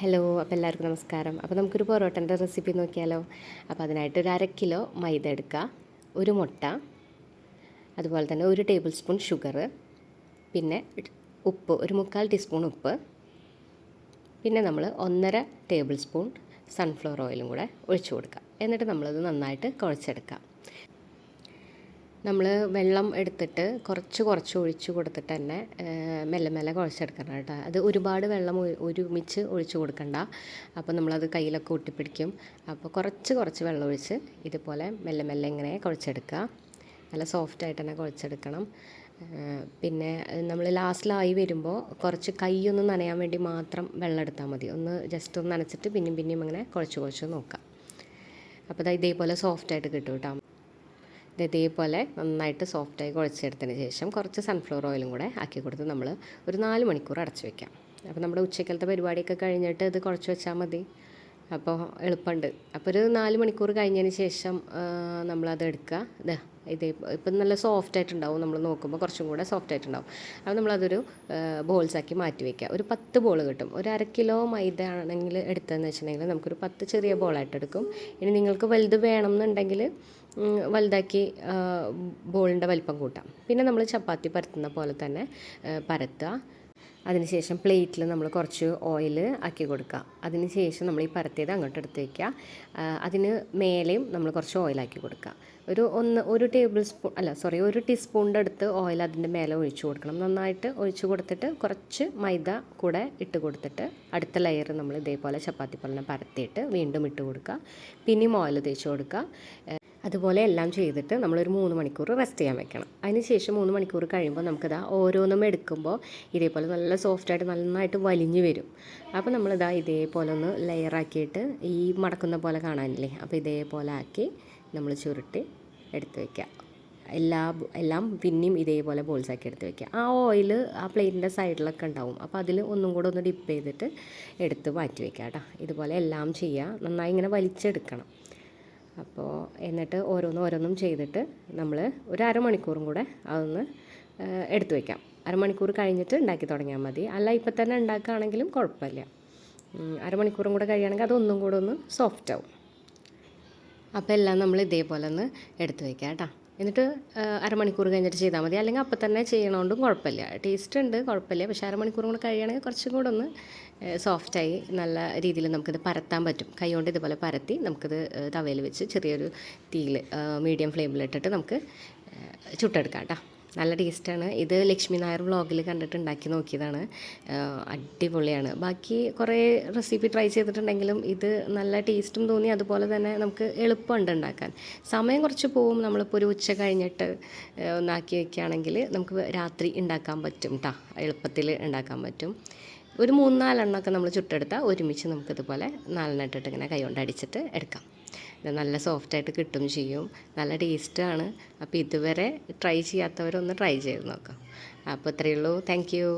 Hello, അപ്പോൾ എല്ലാവർക്കും നമസ്കാരം. അപ്പോൾ നമുക്കൊരു പൊറോട്ടൻ്റെ റെസിപ്പി നോക്കിയാലോ. അപ്പോൾ അതിനായിട്ട് ഒരു 1/2 കിലോ മൈദ എടുക്കുക, ഒരു മുട്ട, അതുപോലെ തന്നെ 1 ടേബിൾ സ്പൂൺ ഷുഗർ, പിന്നെ ഉപ്പ്, ഒരു 1/4 ടീസ്പൂൺ ഉപ്പ്, പിന്നെ നമ്മൾ 1.5 ടേബിൾ സ്പൂൺ സൺഫ്ലവർ ഓയിലും കൂടെ ഒഴിച്ചു കൊടുക്കുക. എന്നിട്ട് നമ്മളത് നന്നായിട്ട് കുഴച്ചെടുക്കാം. നമ്മൾ വെള്ളം എടുത്തിട്ട് കുറച്ച് ഒഴിച്ച് കൊടുത്തിട്ട് തന്നെ മെല്ലെ മെല്ലെ കുഴച്ചെടുക്കണം കേട്ടോ. അത് ഒരുപാട് വെള്ളം ഒരുമിച്ച് ഒഴിച്ച് കൊടുക്കണ്ട. അപ്പോൾ നമ്മളത് കയ്യിലൊക്കെ ഒട്ടിപ്പിടിക്കും. അപ്പോൾ കുറച്ച് വെള്ളം ഒഴിച്ച് ഇതുപോലെ മെല്ലെ മെല്ലെ ഇങ്ങനെ കുഴച്ചെടുക്കുക. നല്ല സോഫ്റ്റായിട്ട് തന്നെ കുഴച്ചെടുക്കണം. പിന്നെ നമ്മൾ ലാസ്റ്റിലായി വരുമ്പോൾ കുറച്ച് കൈയൊന്ന് നനയാൻ വേണ്ടി മാത്രം വെള്ളം എടുത്താൽ മതി. ഒന്ന് ജസ്റ്റ് ഒന്ന് നനച്ചിട്ട് പിന്നെയും അങ്ങനെ കുഴച്ച് നോക്കാം. അപ്പോൾ ഇതേപോലെ സോഫ്റ്റായിട്ട് കിട്ടും കേട്ടോ. ഇതേപോലെ നന്നായിട്ട് സോഫ്റ്റായി കുഴച്ചെടുത്തതിന് ശേഷം കുറച്ച് സൺഫ്ലവർ ഓയിലും കൂടെ ആക്കി കൊടുത്ത് നമ്മൾ ഒരു 4 മണിക്കൂർ അടച്ചു വയ്ക്കാം. അപ്പോൾ നമ്മുടെ ഉച്ചക്കലത്തെ പരിപാടിയൊക്കെ കഴിഞ്ഞിട്ട് ഇത് കുഴച്ച് വെച്ചാൽ മതി. അപ്പോൾ എളുപ്പമുണ്ട്. അപ്പോൾ ഒരു 4 മണിക്കൂർ കഴിഞ്ഞതിന് ശേഷം നമ്മളത് എടുക്കുക. ഇപ്പം നല്ല സോഫ്റ്റായിട്ടുണ്ടാവും. നമ്മൾ നോക്കുമ്പോൾ കുറച്ചും കൂടെ സോഫ്റ്റായിട്ടുണ്ടാവും. അപ്പോൾ നമ്മളതൊരു ബോൾസാക്കി മാറ്റി വയ്ക്കുക. ഒരു 10 ബോൾ കിട്ടും. ഒരു 1/2 കിലോ മൈദ ആണെങ്കിൽ എടുത്തതെന്ന് വെച്ചിട്ടുണ്ടെങ്കിൽ നമുക്കൊരു 10 ചെറിയ ബോളായിട്ട് എടുക്കും. ഇനി നിങ്ങൾക്ക് വലുത് വേണം എന്നുണ്ടെങ്കിൽ വലുതാക്കി ബോളിൻ്റെ വലിപ്പം കൂട്ടാം. പിന്നെ നമ്മൾ ചപ്പാത്തി പരത്തുന്ന പോലെ തന്നെ പരത്തുക. അതിനുശേഷം പ്ലേറ്റിൽ നമ്മൾ കുറച്ച് ഓയിൽ ആക്കി കൊടുക്കുക. അതിനുശേഷം നമ്മൾ ഈ പരത്തിയത് അങ്ങോട്ട് എടുത്ത് വയ്ക്കുക. അതിന് മേലെയും നമ്മൾ കുറച്ച് ഓയിലാക്കി കൊടുക്കുക. ഒരു ടീസ്പൂണിൻ്റെ അടുത്ത് ഓയിൽ അതിൻ്റെ മേലെ ഒഴിച്ചു കൊടുക്കണം. നന്നായിട്ട് ഒഴിച്ചു കൊടുത്തിട്ട് കുറച്ച് മൈദ കൂടെ ഇട്ട് കൊടുത്തിട്ട് അടുത്ത ലെയർ നമ്മൾ ഇതേപോലെ ചപ്പാത്തി പോലെ പരത്തിയിട്ട് വീണ്ടും ഇട്ട് കൊടുക്കുക. പിന്നെയും ഓയിൽ തേച്ച് കൊടുക്കുക. അതുപോലെ എല്ലാം ചെയ്തിട്ട് നമ്മളൊരു 3 മണിക്കൂർ റെസ്റ്റ് ചെയ്യാൻ വെക്കണം. അതിനുശേഷം 3 മണിക്കൂർ കഴിയുമ്പോൾ നമുക്കിതാ ഓരോന്നും എടുക്കുമ്പോൾ ഇതേപോലെ നല്ല സോഫ്റ്റായിട്ട് നന്നായിട്ട് വലിഞ്ഞ് വരും. അപ്പോൾ നമ്മളിതാ ഇതേപോലെ ഒന്ന് ലെയറാക്കിയിട്ട് ഈ മടക്കുന്ന പോലെ കാണാനില്ലേ, അപ്പോൾ ഇതേപോലെ ആക്കി നമ്മൾ ചുരുട്ടി എടുത്ത് വയ്ക്കുക. എല്ലാം പിന്നെയും ഇതേപോലെ ബോൾസാക്കി എടുത്ത് വയ്ക്കുക. ആ ഓയിൽ ആ പ്ലേറ്റിൻ്റെ സൈഡിലൊക്കെ ഉണ്ടാവും. അപ്പോൾ അതിൽ ഒന്നും കൂടെ ഒന്ന് ഡിപ്പ് ചെയ്തിട്ട് എടുത്ത് മാറ്റി വയ്ക്കുക കേട്ടോ. ഇതുപോലെ എല്ലാം ചെയ്യുക. നന്നായി ഇങ്ങനെ വലിച്ചെടുക്കണം. അപ്പോൾ എന്നിട്ട് ഓരോന്നും ചെയ്തിട്ട് നമ്മൾ ഒരു അരമണിക്കൂറും കൂടെ അതൊന്ന് എടുത്തു വയ്ക്കാം. അരമണിക്കൂർ കഴിഞ്ഞിട്ട് ഉണ്ടാക്കി തുടങ്ങിയാൽ മതി. അല്ല ഇപ്പം തന്നെ ഉണ്ടാക്കുകയാണെങ്കിലും കുഴപ്പമില്ല. അരമണിക്കൂറും കൂടെ കഴിയുകയാണെങ്കിൽ അതൊന്നും കൂടെ ഒന്ന് സോഫ്റ്റ് ആവും. അപ്പോൾ എല്ലാം നമ്മൾ ഇതേപോലെ ഒന്ന് എടുത്തു വയ്ക്കാം കേട്ടോ. എന്നിട്ട് അരമണിക്കൂർ കഴിഞ്ഞിട്ട് ചെയ്താൽ മതി. അല്ലെങ്കിൽ അപ്പം തന്നെ ചെയ്യണോണ്ടും കുഴപ്പമില്ല. ടേസ്റ്റ് ഉണ്ട്, കുഴപ്പമില്ല. പക്ഷേ അരമണിക്കൂറും കൂടെ കഴിയുകയാണെങ്കിൽ കുറച്ചും കൂടെ ഒന്ന് സോഫ്റ്റായി നല്ല രീതിയിൽ നമുക്കിത് പരത്താൻ പറ്റും. കൈ കൊണ്ട് ഇതുപോലെ പരത്തി നമുക്കിത് തവയിൽ വെച്ച് ചെറിയൊരു തീയിൽ മീഡിയം ഫ്ലെയിമിലിട്ടിട്ട് നമുക്ക് ചുട്ടെടുക്കാം കേട്ടോ. നല്ല ടേസ്റ്റാണ്. ഇത് ലക്ഷ്മി നായർ വ്ളോഗിൽ കണ്ടിട്ട് ഉണ്ടാക്കി നോക്കിയതാണ്. അടിപൊളിയാണ്. ബാക്കി കുറേ റെസിപ്പി ട്രൈ ചെയ്തിട്ടുണ്ടെങ്കിലും ഇത് നല്ല ടേസ്റ്റും തോന്നി. അതുപോലെ തന്നെ നമുക്ക് എളുപ്പമുണ്ട് ഉണ്ടാക്കാൻ. സമയം കുറച്ച് പോവും. നമ്മളിപ്പോൾ ഒരു ഉച്ച കഴിഞ്ഞിട്ട് ഒന്നാക്കി വയ്ക്കുകയാണെങ്കിൽ നമുക്ക് രാത്രി ഉണ്ടാക്കാൻ പറ്റും കേട്ടോ. എളുപ്പത്തിൽ ഉണ്ടാക്കാൻ പറ്റും. ഒരു 3-4 എണ്ണമൊക്കെ നമ്മൾ ചുട്ടെടുത്താൽ ഒരുമിച്ച് നമുക്കിതുപോലെ 4 ഇട്ടിട്ട് ഇങ്ങനെ കൈ കൊണ്ട് അടിച്ചിട്ട് എടുക്കാം. ഇത് നല്ല സോഫ്റ്റായിട്ട് കിട്ടും ചെയ്യും. നല്ല ടേസ്റ്റാണ്. അപ്പോൾ ഇതുവരെ ട്രൈ ചെയ്യാത്തവരൊന്ന് ട്രൈ ചെയ്ത് നോക്കാം. അപ്പോൾ ഇത്രയേ ഉള്ളൂ. Thank you.